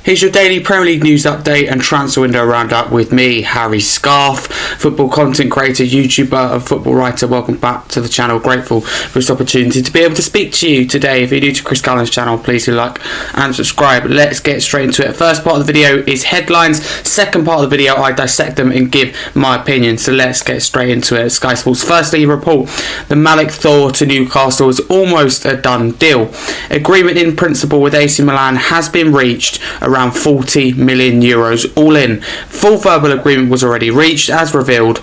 Here's your daily Premier League news update and transfer window roundup with me, Harry Scarfe, football content creator, YouTuber and football writer. Welcome back to the channel. Grateful for this opportunity to be able to speak to you today. If you're new to Chris Cullen's channel, please do like and subscribe. Let's get straight into it. First part of the video is headlines. Second part of the video, I dissect them and give my opinion. So let's get straight into it. Sky Sports firstly report the Malik Thor to Newcastle is almost a done deal. Agreement in principle with AC Milan has been reached, around 40 million euros all in. Full verbal agreement was already reached as revealed.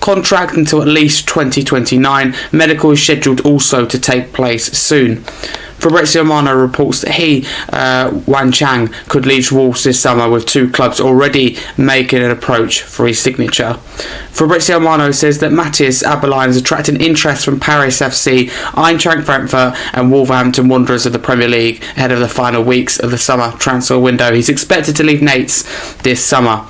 Contract until at least 2029. Medical is scheduled also to take place soon. Fabrizio Romano reports that he, Wan Chang, could leave Wolves this summer, with two clubs already making an approach for his signature. Fabrizio Romano says that Matthias Aberline is attracting interest from Paris FC, Eintracht Frankfurt and Wolverhampton Wanderers of the Premier League ahead of the final weeks of the summer transfer window. He's expected to leave Nantes this summer.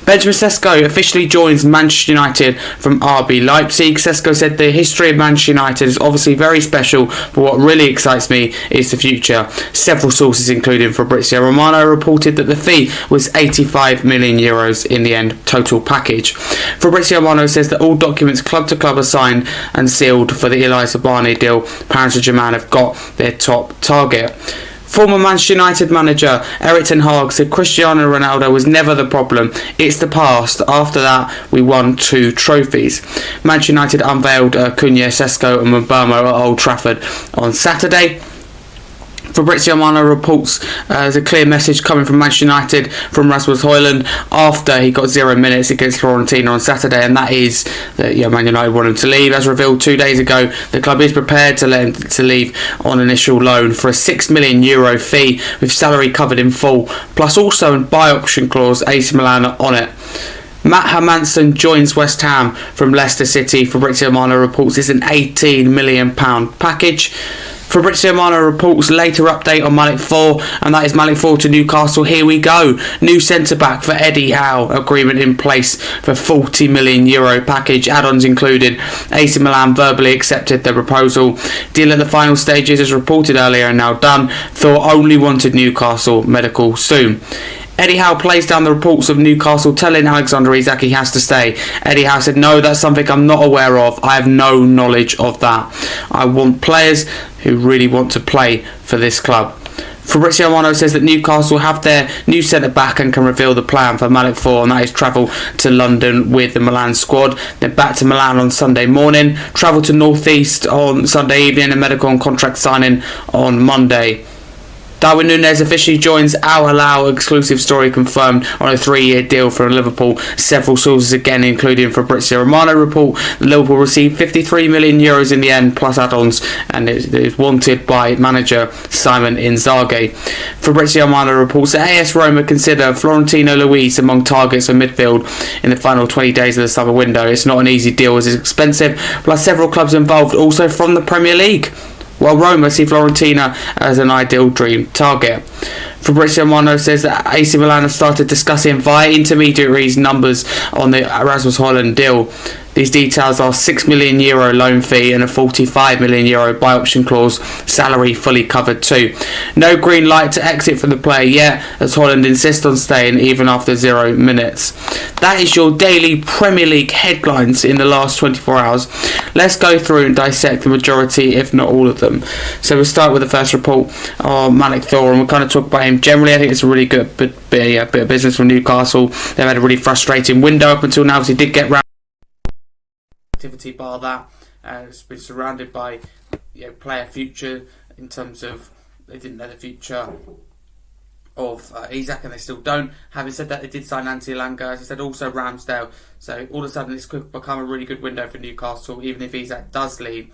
Benjamin Sesko officially joins Manchester United from RB Leipzig. Sesko said the history of Manchester United is obviously very special, but what really excites me is the future. Several sources, including Fabrizio Romano, reported that the fee was 85 million euros in the end total package. Fabrizio Romano says that all documents club to club are signed and sealed for the Elias Abani deal. Paris Saint-Germain have got their top target. Former Manchester United manager Erik ten Hag said Cristiano Ronaldo was never the problem. It's the past. After that, we won 2 trophies. Manchester United unveiled Cunha, Sesko and Mbeumo at Old Trafford on Saturday. Fabrizio Romano reports there's a clear message coming from Manchester United from Rasmus Højlund after he got 0 minutes against Fiorentina on Saturday, and that is that Man United want him to leave. As revealed 2 days ago, the club is prepared to let him to leave on initial loan for a €6 million fee with salary covered in full, plus also a buy option clause, AC Milan on it. Matt Hermansen joins West Ham from Leicester City. Fabrizio Romano reports it's an £18 million package. Fabrizio Romano reports later update on Malik Thor, and that is Malik Thor to Newcastle. Here we go. New centre-back for Eddie Howe. Agreement in place for €40 million package. Add-ons included. AC Milan verbally accepted the proposal. Deal at the final stages, as reported earlier, and now done. Thor only wanted Newcastle medical soon. Eddie Howe plays down the reports of Newcastle telling Alexander Isak he has to stay. Eddie Howe said, "No, that's something I'm not aware of. I have no knowledge of that. I want players who really want to play for this club." Fabrizio Romano says that Newcastle have their new centre-back and can reveal the plan for Malik Thor, and that is travel to London with the Milan squad, then back to Milan on Sunday morning, travel to North East on Sunday evening, and medical and contract signing on Monday. Darwin Núñez officially joins Al Hilal, exclusive story confirmed on a 3-year deal for Liverpool. Several sources again, including Fabrizio Romano, report that Liverpool received €53 million in the end, plus add-ons, and it is wanted by manager Simon Inzaghi. Fabrizio Romano reports that AS Roma consider Florentino Luis among targets for midfield in the final 20 days of the summer window. It's not an easy deal as it's expensive, plus several clubs involved also from the Premier League, while Roma see Fiorentina as an ideal dream target. Fabrizio Romano says that AC Milan have started discussing via intermediaries numbers on the Rasmus Højlund deal. These details are €6 million loan fee and a €45 million buy option clause, salary fully covered too. No green light to exit from the player yet, as Højlund insists on staying even after 0 minutes. That is your daily Premier League headlines in the last 24 hours. Let's go through and dissect the majority, if not all of them. So we'll start with the first report on Malik Thor, and we'll kind of talk about him generally. I think it's a really good bit of business from Newcastle. They've had a really frustrating window up until now, because he did get round activity. Bar that, it's been surrounded by player future, in terms of they didn't know the future of Isak, and they still don't. Having said that, they did sign Nancy Elanga, as I said, also Ramsdale. So all of a sudden it's become a really good window for Newcastle. Even if Isak does leave,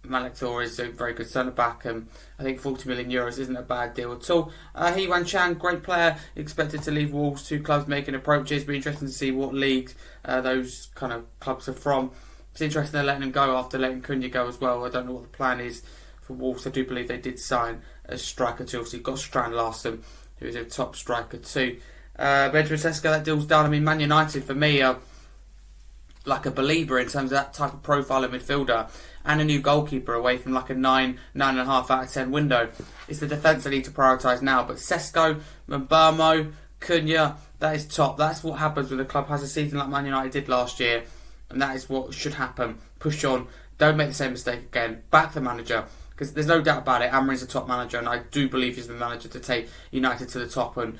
Malik Thor is a very good centre back, and I think €40 million isn't a bad deal at all. Wan Chang, great player, expected to leave Wolves. 2 clubs making approaches. Be interesting to see what league those kind of clubs are from. It's interesting they're letting him go after letting Cunha go as well. I don't know what the plan is for Wolves. I do believe they did sign a striker too. Obviously got Strand last, who is a top striker too. Benjamin Sesko, that deal's done. I mean, Man United for me are like a believer in terms of that type of profile of midfielder and a new goalkeeper away from like a 9.5 out of 10 window. It's the defence they need to prioritise now. But Sesko, Mbeumo, Cunha, that is top. That's what happens when the club has a season like Man United did last year, and that is what should happen. Push on. Don't make the same mistake again. Back the manager, because there's no doubt about it. Amorim's a top manager, and I do believe he's the manager to take United to the top and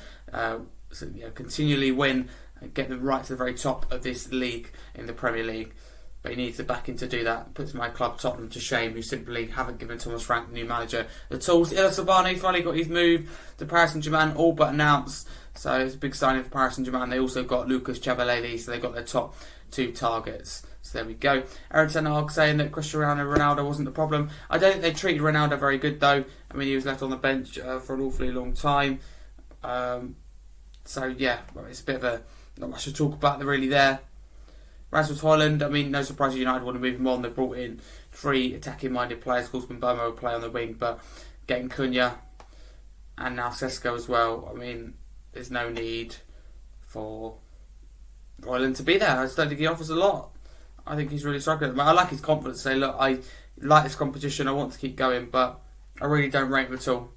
continually win and get them right to the very top of this league in the Premier League. But he needs the backing to do that. Puts my club Tottenham to shame, who simply haven't given Thomas Frank, the new manager, the tools. Ila Sabani finally got his move to Paris Saint-Germain, all but announced. So it's a big signing for Paris Saint-Germain. They also got Lucas Chavalelli, so they got their top 2 targets. So there we go. Aaron Ten Hag saying that Cristiano Ronaldo wasn't the problem. I don't think they treated Ronaldo very good though. I mean, he was left on the bench for an awfully long time. So yeah, it's a bit of a not much to talk about really there. Rasmus Højlund, I mean, no surprise United want to move him on. They brought in 3 attacking-minded players. Of course, Mbeumo will play on the wing, but getting Cunha and now Sesko as well. I mean, there's no need for Højlund to be there. I just don't think he offers a lot. I think he's really struggling. I like his confidence to say, look, I like this competition, I want to keep going, but I really don't rate him at all.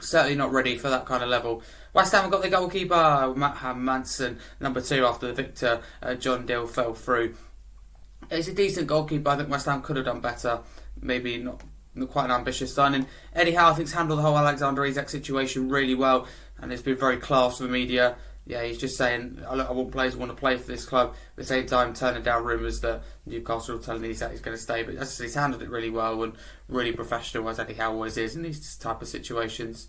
Certainly not ready for that kind of level. West Ham got the goalkeeper, Matt Manson, number 2, after the Victor John Dill fell through. It's a decent goalkeeper. I think West Ham could have done better. Maybe not quite an ambitious signing. Eddie Howe, I think, has handled the whole Alexander Isak situation really well, and it's been very class for the media. Yeah, he's just saying, I want players who want to play for this club. At the same time, turning down rumours that Newcastle are telling Isak he's going to stay. But he's handled it really well and really professional, as Eddie Howe always is in these type of situations.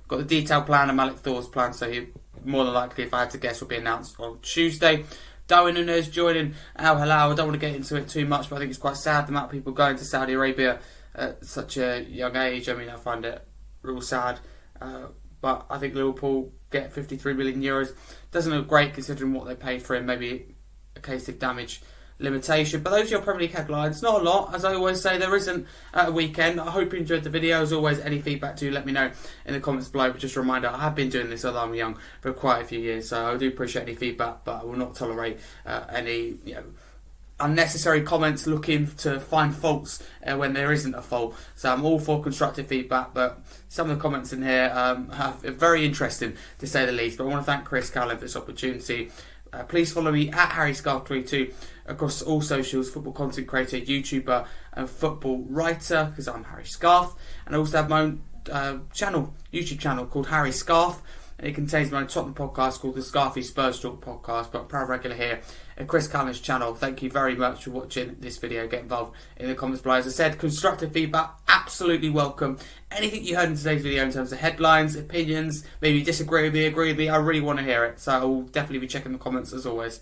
Got the detailed plan and Malik Thor's plan, so he more than likely, if I had to guess, will be announced on Tuesday. Darwin Núñez joining Al Hilal. I don't want to get into it too much, but I think it's quite sad the amount of people going to Saudi Arabia at such a young age. I mean, I find it real sad. But I think Liverpool get 53 million euros. Doesn't look great considering what they paid for him. Maybe a case of damage limitation. But those are your Premier League headlines. Not a lot. As I always say, there isn't a weekend. I hope you enjoyed the video. As always, any feedback, do let me know in the comments below. But just a reminder, I have been doing this although I'm young for quite a few years. So I do appreciate any feedback, but I will not tolerate any unnecessary comments looking to find faults when there isn't a fault. So I'm all for constructive feedback, but some of the comments in here are very interesting to say the least. But I want to thank Chris Callan for this opportunity. Please follow me at Scarfe22 across all socials, football content creator, YouTuber and football writer, because I'm Harry Scarfe, and I also have my own YouTube channel called Harry Scarfe, and it contains my own Tottenham podcast called the Scarfe Spurs Talk podcast, but proud regular here at Chris Callan's channel. Thank you very much for watching this video. Get involved in the comments below. As I said, constructive feedback, absolutely welcome. Anything you heard in today's video in terms of headlines, opinions, maybe disagree with me, agree with me, I really want to hear it. So I will definitely be checking the comments as always.